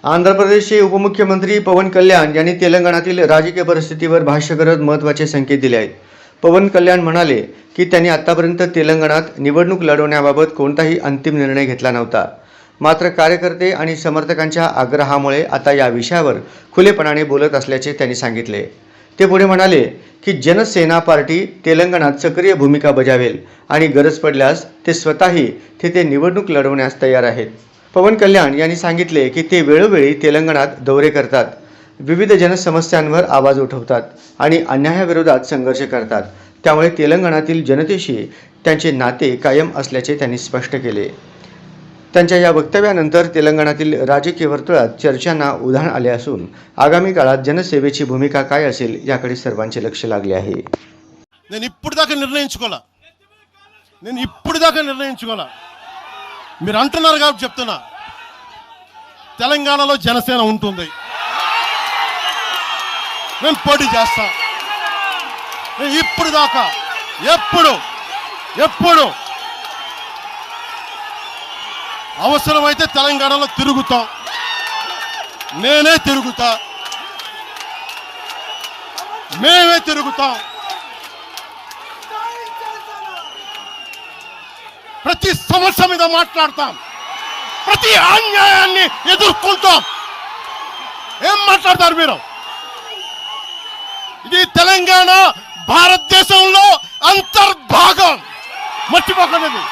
आंध्र प्रदेशचे उपमुख्यमंत्री पवन कल्याण यांनी तेलंगणातील राजकीय परिस्थितीवर भाष्य करत महत्त्वाचे संकेत दिले आहेत. पवन कल्याण म्हणाले की त्यांनी आतापर्यंत तेलंगणात निवडणूक लढवण्याबाबत कोणताही अंतिम निर्णय घेतला नव्हता. मात्र कार्यकर्ते आणि समर्थकांच्या आग्रहामुळे आता या विषयावर खुलेपणाने बोलत असल्याचे त्यांनी सांगितले. ते पुढे म्हणाले की जनसेना पार्टी तेलंगणात सक्रिय भूमिका बजावेल आणि गरज पडल्यास ते स्वतःही तिथे निवडणूक लढवण्यास तयार आहेत. पवन कल्याण यांनी सांगितले की ते वेळोवेळी तेलंगणात दौरे करतात, विविध जनसमस्यांवर आवाज उठवतात आणि अन्यायाविरोधात संघर्ष करतात. त्यामुळे तेलंगणातील जनतेशी त्यांचे नाते कायम असल्याचे त्यांनी स्पष्ट केले. त्यांच्या या वक्तव्यानंतर तेलंगणातील राजकीय वर्तुळात चर्चांना उधाण आले असून आगामी काळात जनसेवेची भूमिका काय असेल याकडे सर्वांचे लक्ष लागले आहे. నేను ఇప్పటిదాకా నిర్ణయించుకోలా మీరు అంటున్నారు కాబట్టి చెప్తున్నా. తెలంగాణలో జనసేన ఉంటుంది, నేను పోటీ చేస్తా. నేను ఇప్పటిదాకా ఎప్పుడు అవసరమైతే తెలంగాణలో తిరుగుతాం, నేనే తిరుగుతా, మేమే తిరుగుతాం. ప్రతి సమస్య మీద మాట్లాడతాం, ప్రతి అన్యాయాన్ని ఎదుర్కొంటాం. ఏం మాట్లాడతారు మీరు? ఇది తెలంగాణ భారతదేశంలో అంతర్భాగం, మర్చిపోకండి.